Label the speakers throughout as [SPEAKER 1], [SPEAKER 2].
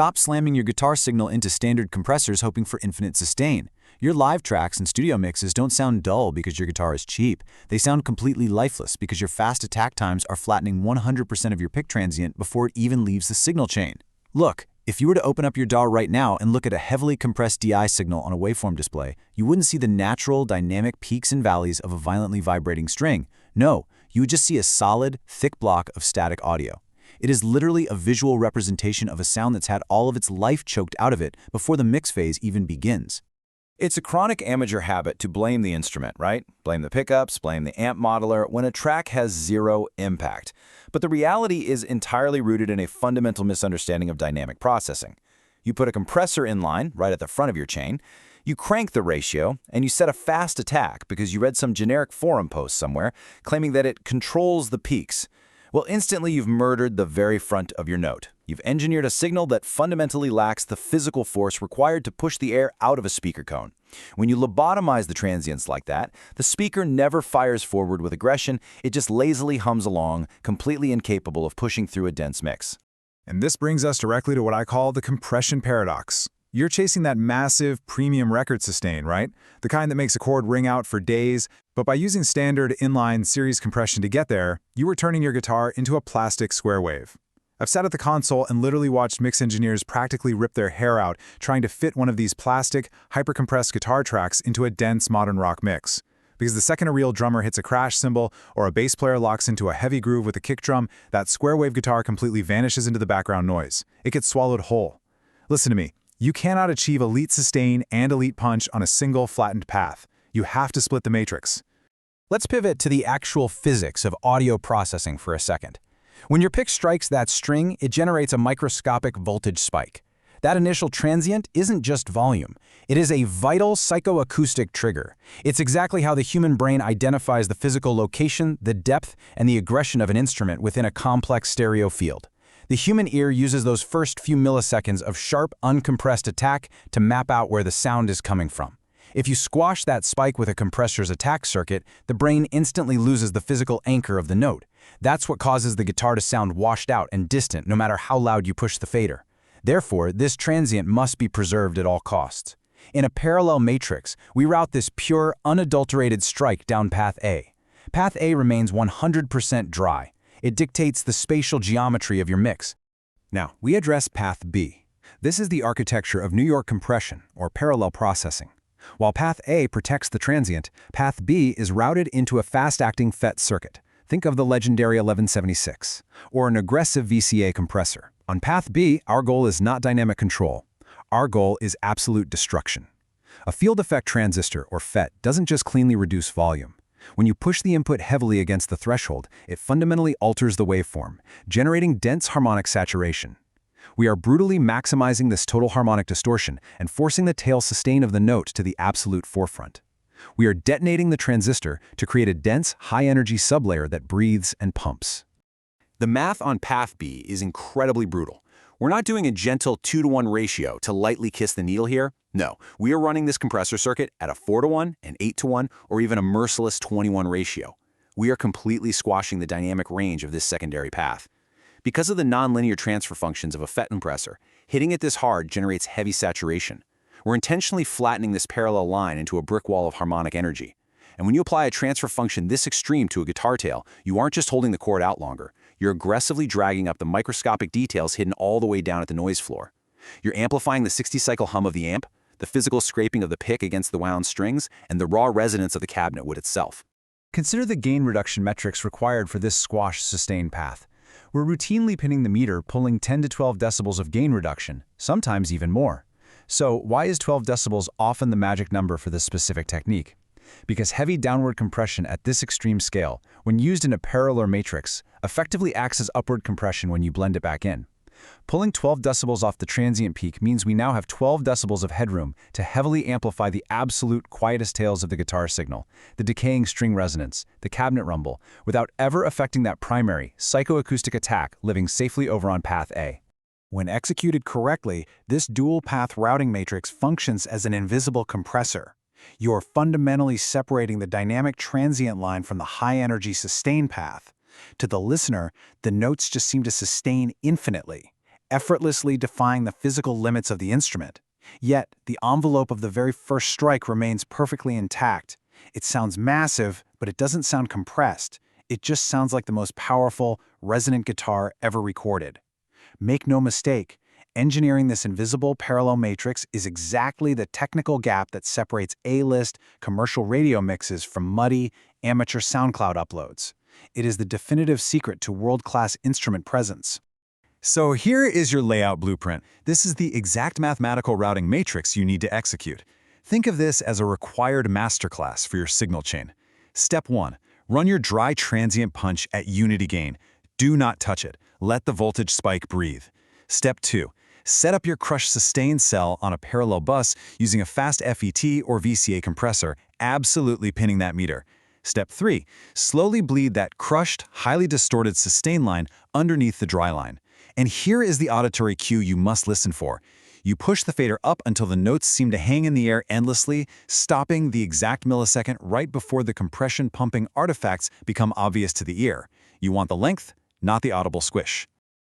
[SPEAKER 1] Stop slamming your guitar signal into standard compressors hoping for infinite sustain. Your live tracks and studio mixes don't sound dull because your guitar is cheap. They sound completely lifeless because your fast attack times are flattening 100% of your pick transient before it even leaves the signal chain. Look, if you were to open up your DAW right now and look at a heavily compressed DI signal on a waveform display, you wouldn't see the natural, dynamic peaks and valleys of a violently vibrating string. No, you would just see a solid, thick block of static audio. It is literally a visual representation of a sound that's had all of its life choked out of it before the mix phase even begins.
[SPEAKER 2] It's a chronic amateur habit to blame the instrument, right? Blame the pickups, blame the amp modeler, when a track has zero impact. But the reality is entirely rooted in a fundamental misunderstanding of dynamic processing. You put a compressor in line, right at the front of your chain, you crank the ratio, and you set a fast attack because you read some generic forum post somewhere claiming that it controls the peaks. Well, instantly you've murdered the very front of your note. You've engineered a signal that fundamentally lacks the physical force required to push the air out of a speaker cone. When you lobotomize the transients like that, the speaker never fires forward with aggression, it just lazily hums along, completely incapable of pushing through a dense mix.
[SPEAKER 3] And this brings us directly to what I call the compression paradox. You're chasing that massive, premium record sustain, right? The kind that makes a chord ring out for days, but by using standard inline series compression to get there, you were turning your guitar into a plastic square wave. I've sat at the console and literally watched mix engineers practically rip their hair out trying to fit one of these plastic, hyper-compressed guitar tracks into a dense modern rock mix. Because the second a real drummer hits a crash cymbal or a bass player locks into a heavy groove with a kick drum, that square wave guitar completely vanishes into the background noise. It gets swallowed whole. Listen to me. You cannot achieve elite sustain and elite punch on a single flattened path. You have to split the matrix.
[SPEAKER 1] Let's pivot to the actual physics of audio processing for a second. When your pick strikes that string, it generates a microscopic voltage spike. That initial transient isn't just volume. It is a vital psychoacoustic trigger. It's exactly how the human brain identifies the physical location, the depth, and the aggression of an instrument within a complex stereo field. The human ear uses those first few milliseconds of sharp, uncompressed attack to map out where the sound is coming from. If you squash that spike with a compressor's attack circuit, the brain instantly loses the physical anchor of the note. That's what causes the guitar to sound washed out and distant no matter how loud you push the fader. Therefore, this transient must be preserved at all costs. In a parallel matrix, we route this pure, unadulterated strike down path A. Path A remains 100% dry. It dictates the spatial geometry of your mix. Now, we address path B. This is the architecture of New York compression, or parallel processing. While path A protects the transient, path B is routed into a fast-acting FET circuit. Think of the legendary 1176, or an aggressive VCA compressor. On path B, our goal is not dynamic control. Our goal is absolute destruction. A field effect transistor, or FET, doesn't just cleanly reduce volume. When you push the input heavily against the threshold, it fundamentally alters the waveform, generating dense harmonic saturation. We are brutally maximizing this total harmonic distortion and forcing the tail sustain of the note to the absolute forefront. We are detonating the transistor to create a dense, high-energy sublayer that breathes and pumps.
[SPEAKER 2] The math on path B is incredibly brutal. We're not doing a gentle 2-to-1 ratio to lightly kiss the needle here. No, we are running this compressor circuit at a 4-to-1, an 8-to-1, or even a merciless 21 ratio. We are completely squashing the dynamic range of this secondary path. Because of the nonlinear transfer functions of a FET compressor, hitting it this hard generates heavy saturation. We're intentionally flattening this parallel line into a brick wall of harmonic energy. And when you apply a transfer function this extreme to a guitar tail, you aren't just holding the chord out longer. You're aggressively dragging up the microscopic details hidden all the way down at the noise floor. You're amplifying the 60-cycle hum of the amp, the physical scraping of the pick against the wound strings, and the raw resonance of the cabinet wood itself.
[SPEAKER 1] Consider the gain reduction metrics required for this squash sustain path. We're routinely pinning the meter, pulling 10 to 12 decibels of gain reduction, sometimes even more. So why is 12 decibels often the magic number for this specific technique? Because heavy downward compression at this extreme scale, when used in a parallel matrix, effectively acts as upward compression when you blend it back in. Pulling 12 decibels off the transient peak means we now have 12 decibels of headroom to heavily amplify the absolute quietest tails of the guitar signal, the decaying string resonance, the cabinet rumble, without ever affecting that primary, psychoacoustic attack living safely over on path A. When executed correctly, this dual-path routing matrix functions as an invisible compressor. You're fundamentally separating the dynamic transient line from the high-energy sustain path. To the listener, the notes just seem to sustain infinitely. effortlessly defying the physical limits of the instrument. Yet, the envelope of the very first strike remains perfectly intact. It sounds massive, but it doesn't sound compressed. It just sounds like the most powerful, resonant guitar ever recorded. Make no mistake, engineering this invisible parallel matrix is exactly the technical gap that separates A-list commercial radio mixes from muddy, amateur SoundCloud uploads. It is the definitive secret to world-class instrument presence.
[SPEAKER 3] So here is your layout blueprint. This is the exact mathematical routing matrix you need to execute. Think of this as a required masterclass for your signal chain. Step 1. Run your dry transient punch at unity gain. Do not touch it. Let the voltage spike breathe. Step 2. Set up your crushed sustain cell on a parallel bus using a fast FET or VCA compressor, absolutely pinning that meter. Step 3. Slowly bleed that crushed, highly distorted sustain line underneath the dry line. And here is the auditory cue you must listen for. You push the fader up until the notes seem to hang in the air endlessly, stopping the exact millisecond right before the compression-pumping artifacts become obvious to the ear. You want the length, not the audible squish.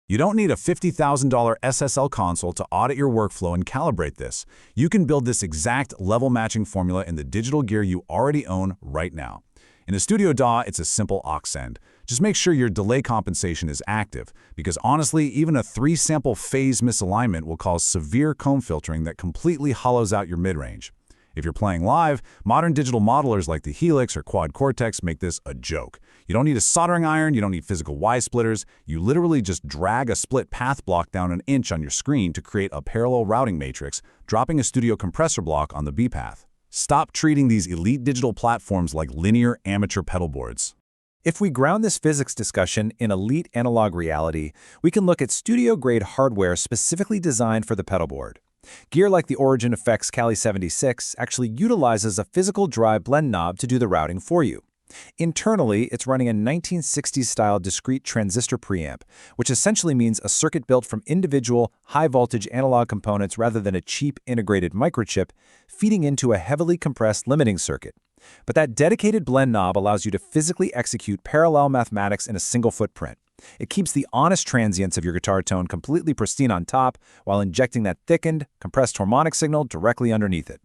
[SPEAKER 4] You don't need a $50,000 SSL console to audit your workflow and calibrate this. You can build this exact level matching formula in the digital gear you already own right now. In a studio DAW, it's a simple aux send. Just make sure your delay compensation is active, because honestly, even a 3-sample phase misalignment will cause severe comb filtering that completely hollows out your mid-range. If you're playing live, modern digital modelers like the Helix or Quad Cortex make this a joke. You don't need a soldering iron, you don't need physical Y-splitters, you literally just drag a split path block down an inch on your screen to create a parallel routing matrix, dropping a studio compressor block on the B path. Stop treating these elite digital platforms like linear amateur pedal boards.
[SPEAKER 1] If we ground this physics discussion in elite analog reality, we can look at studio-grade hardware specifically designed for the pedal board. Gear like the Origin Effects Cali 76 actually utilizes a physical dry blend knob to do the routing for you. Internally, it's running a 1960s-style discrete transistor preamp, which essentially means a circuit built from individual, high-voltage analog components rather than a cheap integrated microchip, feeding into a heavily compressed limiting circuit. But that dedicated blend knob allows you to physically execute parallel mathematics in a single footprint. It keeps the honest transients of your guitar tone completely pristine on top while injecting that thickened, compressed harmonic signal directly underneath it.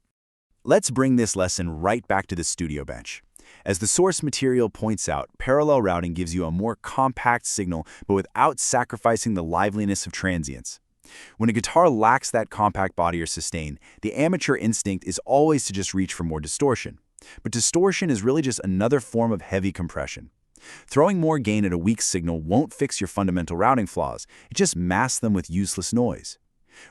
[SPEAKER 2] Let's bring this lesson right back to the studio bench. As the source material points out, parallel routing gives you a more compact signal, but without sacrificing the liveliness of transients. When a guitar lacks that compact body or sustain, the amateur instinct is always to just reach for more distortion. But distortion is really just another form of heavy compression. Throwing more gain at a weak signal won't fix your fundamental routing flaws, it just masks them with useless noise.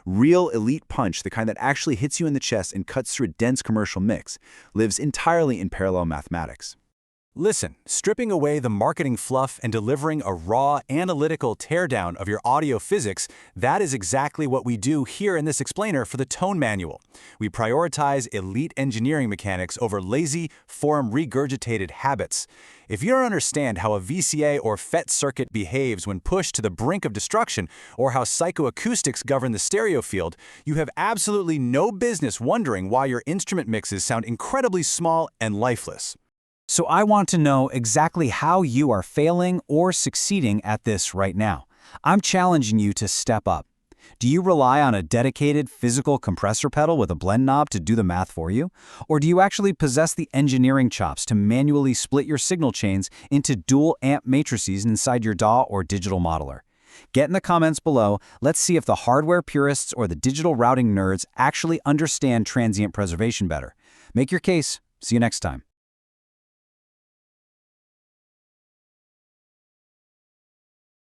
[SPEAKER 2] Real elite punch, the kind that actually hits you in the chest and cuts through a dense commercial mix, lives entirely in parallel mathematics.
[SPEAKER 1] Listen, stripping away the marketing fluff and delivering a raw, analytical teardown of your audio physics, that is exactly what we do here in this explainer for the Tone Manual. We prioritize elite engineering mechanics over lazy, forum-regurgitated habits. If you don't understand how a VCA or FET circuit behaves when pushed to the brink of destruction, or how psychoacoustics govern the stereo field, you have absolutely no business wondering why your instrument mixes sound incredibly small and lifeless. So I want to know exactly how you are failing or succeeding at this right now. I'm challenging you to step up. Do you rely on a dedicated physical compressor pedal with a blend knob to do the math for you? Or do you actually possess the engineering chops to manually split your signal chains into dual amp matrices inside your DAW or digital modeler? Get in the comments below. Let's see if the hardware purists or the digital routing nerds actually understand transient preservation better. Make your case. See you next time.